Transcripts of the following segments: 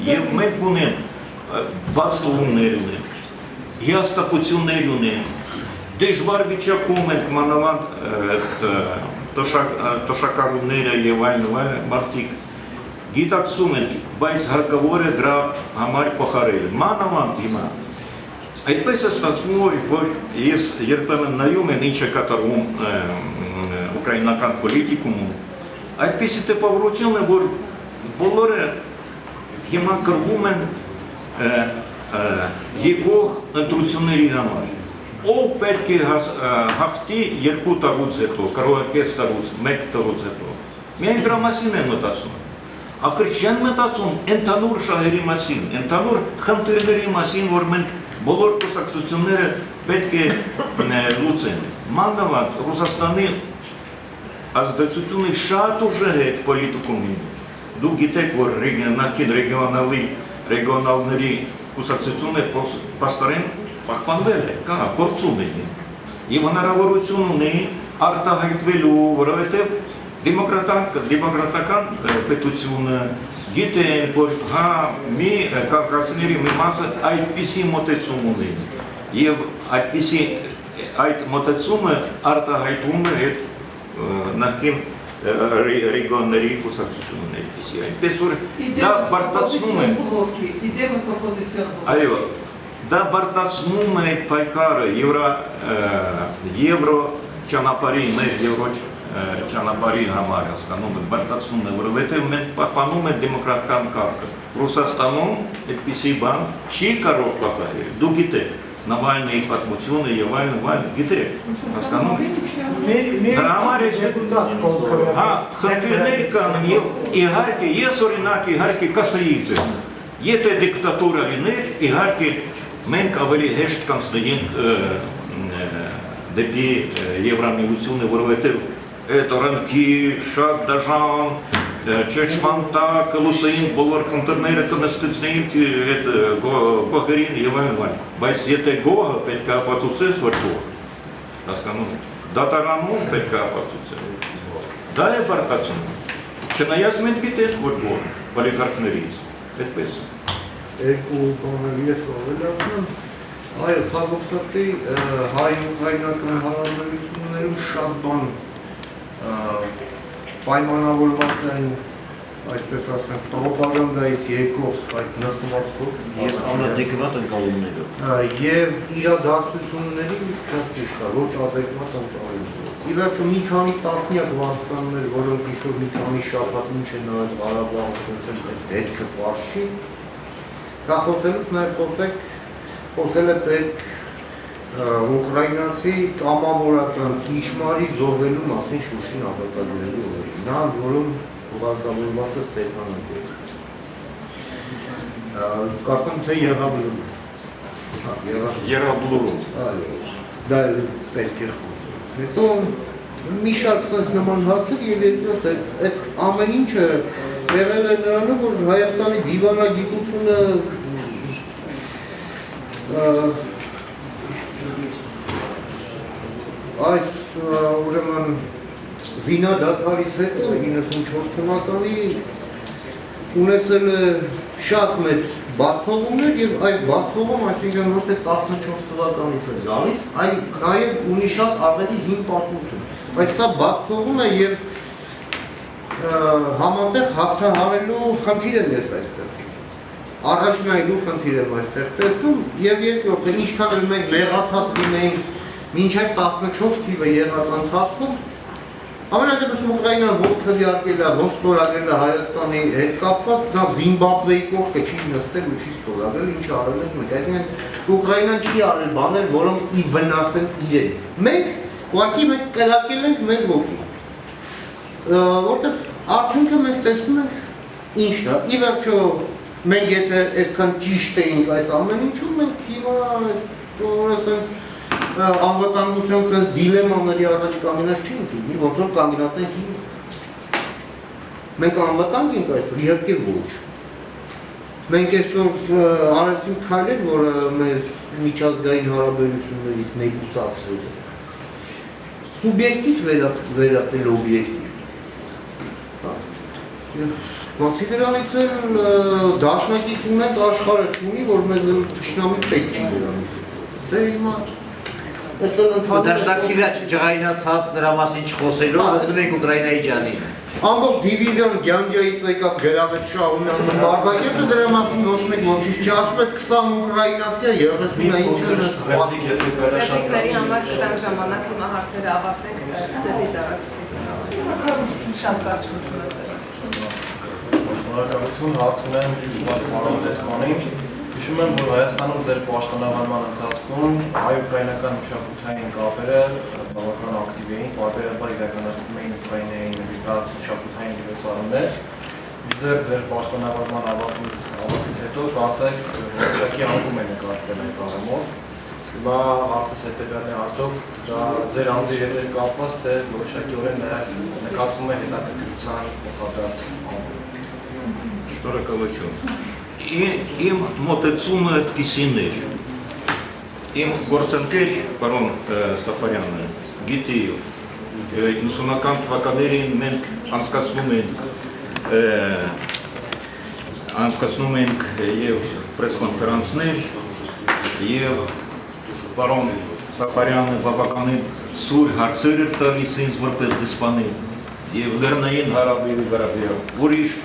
Եվ մենք ունենք բացթողումներ ունենք, հիաստապություններ ունենք, դժվար վիճակում ենք մանավանդ տոշակառուները եւ այլն մարդիկ գիտակցում են, բայց հարկավոր է դրա համար փոխարել։ Մանավանդ հիմա այդպես է ստացվում, որ ես երբեմն նայում եմ ինչ է կատարվում ուկրաինական պոլիտիկումում, այդպիսի տպավորություն է, որ բոլորը հիմա կրվում են եկող ընտրությունների համար։ Ով պետք է հաղթի 2 տարուց հետո, կարող է կես տարուց, 1 տարուց հետո։ Միայն դրա մասին են մտածում։ Ախր չեն մտածում ընդհանուր շահերի մասին, ընդհանուր խնդիրների մասին, որ մենք բոլոր կուսակցությունները պետք է լուծեն։ Մանավանդ Ռուսաստանի ազդեցությունը շատ ուժեղ է այդ պոլիտիկումին։ Դուք գիտեք, որ նախկին ռեգիոնալների կուսակցությունը պաստորեն պահպանվել է, կա, գործում է։ Եվ հնարավորություն ունի արտահայտվելու, որովհետև դեմոկրատական պետությունը գիտեն, որ մի կառավարությունների մի մասը այդպիսի մոտեցում ունի եւ այդ մոտեցումը արտահայտվում է այդ նախկին ռեգիոնների կուսակցությունները այդպիսի, այնպես որ դա բարտացնում է այո, դա բարտացնում է այդ պայքարը եվրո ճանապարհի մեր եվրո ճանապարհի համար հասկանում եք, բարտացնում է, որովհետև մենք պահպանում ենք դեմոկրատական կարգը։ Ռուսաստանում այդպիսի բան չի կարող պահպանել, դուք գիտեք, Նավալնիի պատմությունը եւ այլն, գիտեք, հասկանում եք։ Դրա համար է խնդիրներ կան եւ իհարկե ես օրինակ իհարկե կասեի ձեզ, եթե դիկտատուրա լիներ, իհարկե մենք ավելի հեշտ կանցնեինք դեպի Եվրամիությունը, որովհետև այդ օրենքի շատ դաժան, չեչմանտակ, լուսային բոլոր խնդիրները կնստեցնեինք այդ գողերին եւ այլն, բայց եթե գողը պետք է ապացուցես, որ գող, հասկանում եք, դատարանում պետք է ապացուցել, դա է բարտացումը, չնայած մենք գիտենք, որ գող, օլիգարխներից, այդպես է։ Երկու բաներ ես ավելացնեմ, այո, ցավոքսակի հայ-ուկրաինական հարաբերություններում շատ բան պայմանավորված են, այսպես ասենք, պրոպագանդայից եկող այդ նստվածքով եւ անադեկվատ ընկալումներով եւ իրադարձությունների շատ ճիշտ է, ոչ adekvat ընկալումներով։ Ի վերջո մի քանի տասնյակ վանցկաններ, որոնք ինչ-որ մի քանի շաբաթ ինչ են նայել Ղարաբաղում, այդ հետքը պարզ չի, դա խոսելուց նաեւ խոսել է պետք ուկրաինացի կամավորական ճիշմարի զոհվելու մասին Շուշին ազատագրելու օրերին, նա որում ուղղակավորված է Ստեփանակերտ։ Կարծում թե Եղաբլուրում։ Եղաբլուրում։ Այո, դա պետք է խոսել։ Հետո մի շարք sense նման հարցեր եւ երկրորդ այդ ամեն ինչը եղել է նրանով, որ Հայաստանի դիվանագիտությունը այս ուրեմն զինադադարից հետո 94 թվականի ունեցել է շատ մեծ բացթողումներ եւ այս բացթողում, այսինքն ոչ թե 14 թվականից է գալիս, այլ նաեւ ունի շատ ավելի հին պատմություն։ Բայց սա բացթողում է եւ համատեղ հաղթահարելու խնդիր եմ ես այստեղ։ Առաջնայինու խնդիր եմ այստեղ տեսնում եւ երկրորդ թե ինչքան էլ մենք նեղացած լինենք մինչև 14 թիվը եղած ընթացքում ամենադեպս Ուկրաինան ոնց քվեարկել է, ոնց ստորագրել է Հայաստանի հետ կապված, նա Զիմբաբվեի կողքը չի նստել ու չի ստորագրել, ինչ արել ենք մենք, այսինքն Ուկրաինան չի արել բաներ, որոնք ի վնաս են իրեն։ Մենք ուղղակի մենք կրակել ենք մեր ոգին, որտեղ արդյունքը մենք տեսնում ենք ինչն է։ Ի վերջո մենք եթե այսքան ճիշտ էինք այս ամեն ինչում, մենք հիմա այսօր անվտանգության sense դիլեմաների առաջ կանգնած չենք լինի, ոնց որ կանգնած ենք հիմա։ Մենք անվտանգ ենք այսօր, իհարկե ոչ։ Մենք այսօր արեցինք քայլեր, որը մեր միջազգային հարաբերություններից մեկուսացրել է։ Սուբյեկտիվ վերածել օբյեկտիվ։ Բացի դրանից էլ դաշնակից ունենք աշխարհը չունի, որ մեզ թշնամի պետք չի դրանից։ Դե հիմա Դաշնակցիվա ջղայնացած դրա մասին չխոսելով, գնում ենք Ուկրաինայի ջանին։ ամբողջ դիվիզիոն Գյանջայից եկավ Գերավետ Շահումյանն Մարտակերտը դրա մասին ոչ մեկ ոչինչ չի ասում, այդ 20 ուկրաինացիա 30-ը ինչը Ռեպլիկների համար կտանք ժամանակ, հիմա հարցերը ավարտենք ձեզից առաջ։ Շատ կարճ Շնորհակալություն, հարց ունեմ պարոն Տեսմանին։ Հիշում եմ, որ Հայաստանում ձեր պաշտպանավարման ընթացքում հայ-ուկրաինական մշակութային կապերը բավական ակտիվ էին, պարբերաբար իրականացվում էին Ուկրաինայի նվիրված մշակութային միջոցառումներ։ Մինչդեռ ձեր պաշտպանավարման ավարտից հետո կարծեք որոշակի անկում է նկատվել այդ առումով։ Հիմա հարցս հետևյալն է, արդյոք դա ձեր անձի հետ է կապված, թե որոշակիորեն նաև նկատվում է հետաքրքրության փոխադարձ անկում։ Շնորհակալություն։ Իմ մոտեցումը այդպիսին էր։ Իմ գործընկեր պարոն Սաֆարյանը գիտի 90-ական թվականներին մենք անցկացնում ենք եւ պրես-կոնֆերանսներ եւ պարոն Սաֆարյանը բավականին սուր հարցեր էր տալիս ինձ որպես դեսպանի եւ լեռնային հարաբերի վերաբերյալ ուրիշ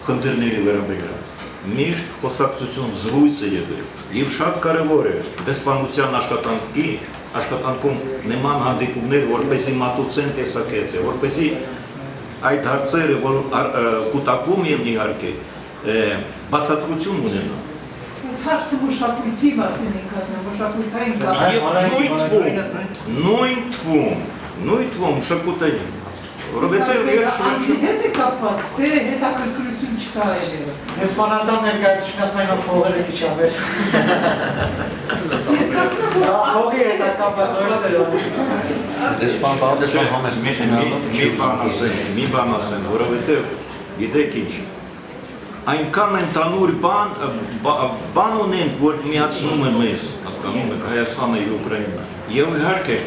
խնդիրների վերաբերյալ միշտ խոսակցություն զրույց է եղել եւ շատ կարեւոր է դեսպանության աշխատանքում նման հանդիպումներ որպեսզի մատուցեն տեսակետը որպեսզի այդ հարցերը որ կուտակվում են իհարկե բացատրություն ունենան Հարցը մշակույթի մասին ենք ասում, մշակութային կապ։ նույն թվում մշակութային որովհետև անձի հետ է կապված, թե հետաքրքրություն չկա այլևս։ Դեսպանատան ներկայացուցիչն ասում են փողերը քիչ ավեր։ Ես կարծում եմ, որ Փողի հետ է կապված ոչ թե Դեսպան համես մի բան ասեմ, որովհետև գիտեք ինչ, այնքան ընդհանուր բան ունենք, որ միացնում է մեզ, հասկանում եք, Հայաստանը եւ Ուկրաինան։ Եվ իհարկե